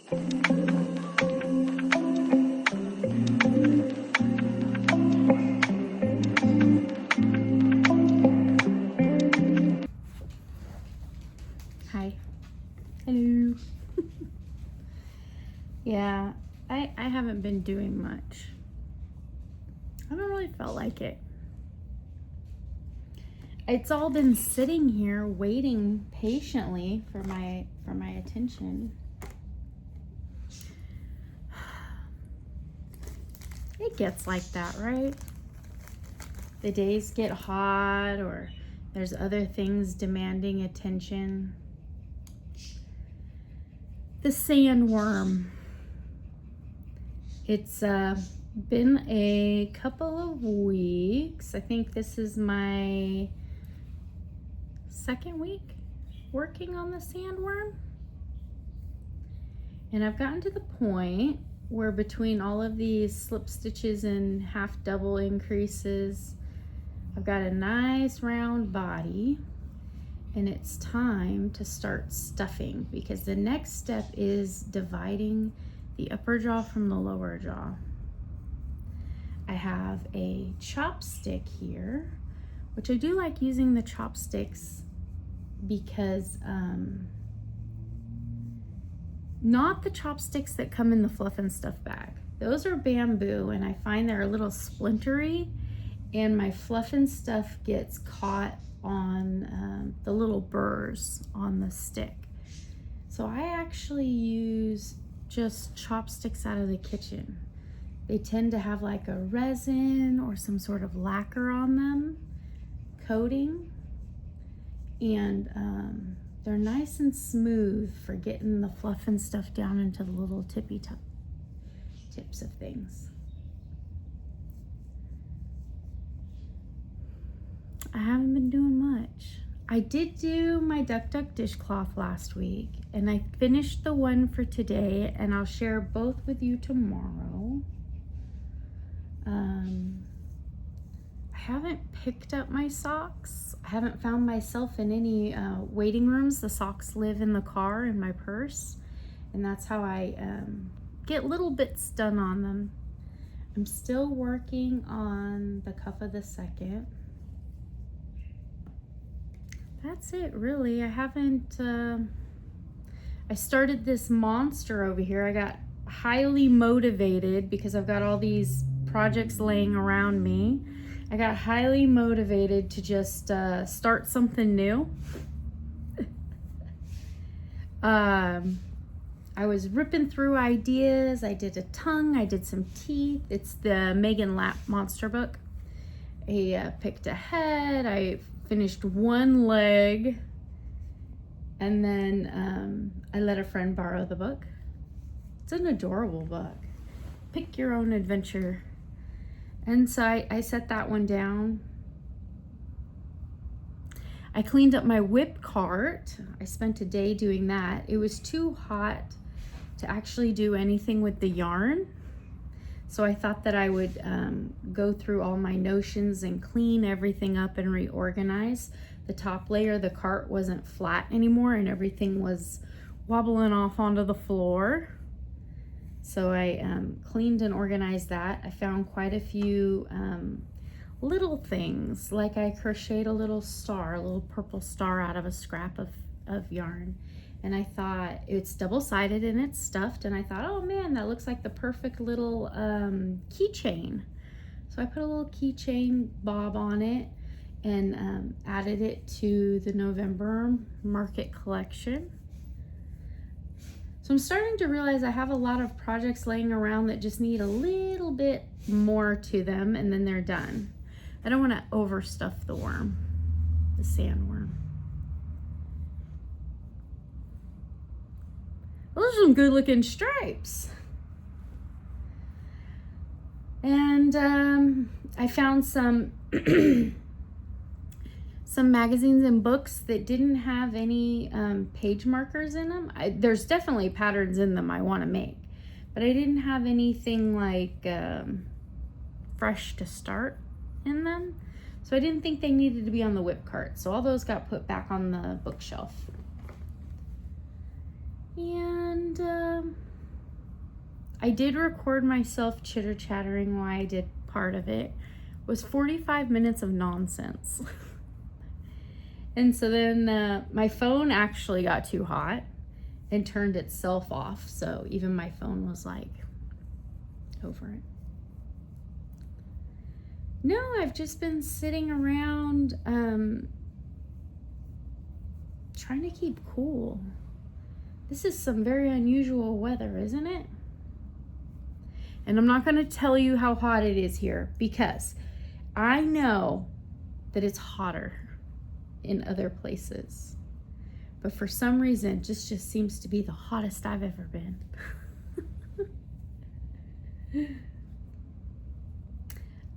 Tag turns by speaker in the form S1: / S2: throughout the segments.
S1: Hi. Hello. Yeah, I haven't been doing much. I haven't really felt like it. It's all been sitting here waiting patiently for my attention. It gets like that, right? The days get hot or there's other things demanding attention. The sandworm. It's been a couple of weeks. I think this is my second week working on the sandworm. And I've gotten to the point where between all of these slip stitches and half double increases, I've got a nice round body, and it's time to start stuffing because the next step is dividing the upper jaw from the lower jaw. I have a chopstick here, which I do like using the chopsticks because not the chopsticks that come in the fluff and stuff bag. Those are bamboo and I find they're a little splintery and my fluff and stuff gets caught on the little burrs on the stick. So I actually use just chopsticks out of the kitchen. They tend to have like a resin or some sort of lacquer on them, coating, and they're nice and smooth for getting the fluff and stuff down into the little tippy tips of things. I haven't been doing much. I did do my Duck Duck dishcloth last week and I finished the one for today and I'll share both with you tomorrow. I haven't picked up my socks. I haven't found myself in any waiting rooms. The socks live in the car in my purse and that's how I get little bits done on them. I'm still working on the cuff of the second. That's it really. I haven't, I started this monster over here. I got highly motivated because I've got all these projects laying around me. I got highly motivated to just start something new. I was ripping through ideas. I did a tongue, I did some teeth. It's the Megan Lapp monster book. I picked a head, I finished one leg, and then I let a friend borrow the book. It's an adorable book. Pick your own adventure. And so I set that one down. I cleaned up my whip cart. I spent a day doing that. It was too hot to actually do anything with the yarn. So I thought that I would go through all my notions and clean everything up and reorganize. The top layer of the cart wasn't flat anymore and everything was wobbling off onto the floor. So I cleaned and organized that. I found quite a few little things, like I crocheted a little star, a little purple star out of a scrap of yarn. And I thought it's double-sided and it's stuffed, and I thought, oh man, that looks like the perfect little keychain. So I put a little keychain bob on it and added it to the November market collection. So I'm starting to realize I have a lot of projects laying around that just need a little bit more to them and then they're done. I don't want to overstuff the worm, the sandworm. Those are some good looking stripes. And I found some some magazines and books that didn't have any page markers in them. There's definitely patterns in them I want to make, but I didn't have anything like fresh to start in them. So I didn't think they needed to be on the whip cart. So all those got put back on the bookshelf. And I did record myself chitter-chattering while I did part of it. It was 45 minutes of nonsense. And so then my phone actually got too hot and turned itself off. So even my phone was like, over it. No, I've just been sitting around trying to keep cool. This is some very unusual weather, isn't it? And I'm not going to tell you how hot it is here because I know that it's hotter in other places. But for some reason, this just seems to be the hottest I've ever been.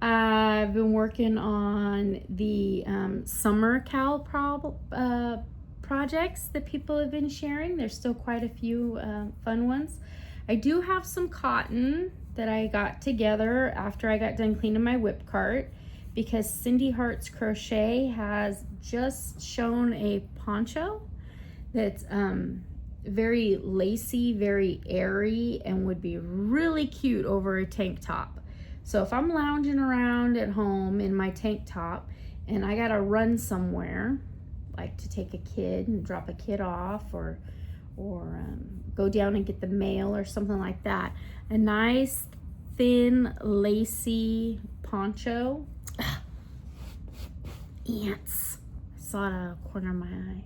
S1: I've been working on the summer Kaale projects that people have been sharing. There's still quite a few fun ones. I do have some cotton that I got together after I got done cleaning my whip cart because Cindy Hart's Crochet has just shown a poncho that's very lacy, very airy, and would be really cute over a tank top. So if I'm lounging around at home in my tank top and I gotta run somewhere, like to take a kid and drop a kid off or go down and get the mail or something like that, a nice thin lacy poncho. Ugh. Ants. I saw it out of the corner of my eye.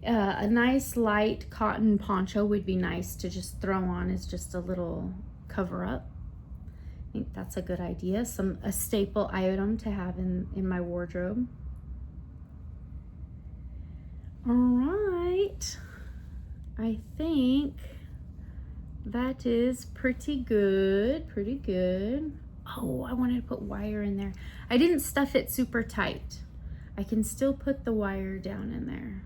S1: A nice light cotton poncho would be nice to just throw on as just a little cover up. I think that's a good idea. A staple item to have in my wardrobe. All right. I think that is pretty good. Pretty good. Oh, I wanted to put wire in there. I didn't stuff it super tight. I can still put the wire down in there.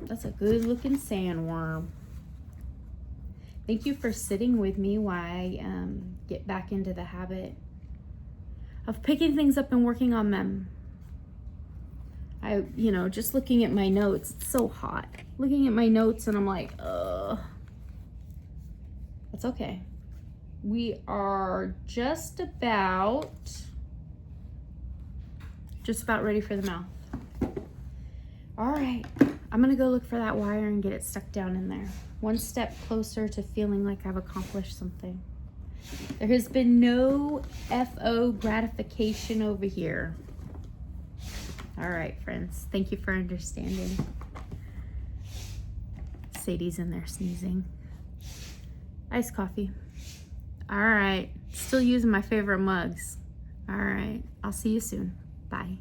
S1: That's a good looking sandworm. Thank you for sitting with me while I get back into the habit of picking things up and working on them. Just looking at my notes, it's so hot. Looking at my notes and I'm like, ugh. That's okay. We are just about ready for the mouth. All right, I'm gonna go look for that wire and get it stuck down in there. One step closer to feeling like I've accomplished something. There has been no FO gratification over here. All right, friends, thank you for understanding. Sadie's in there sneezing. Iced coffee. All right, still using my favorite mugs. All right, I'll see you soon. Bye.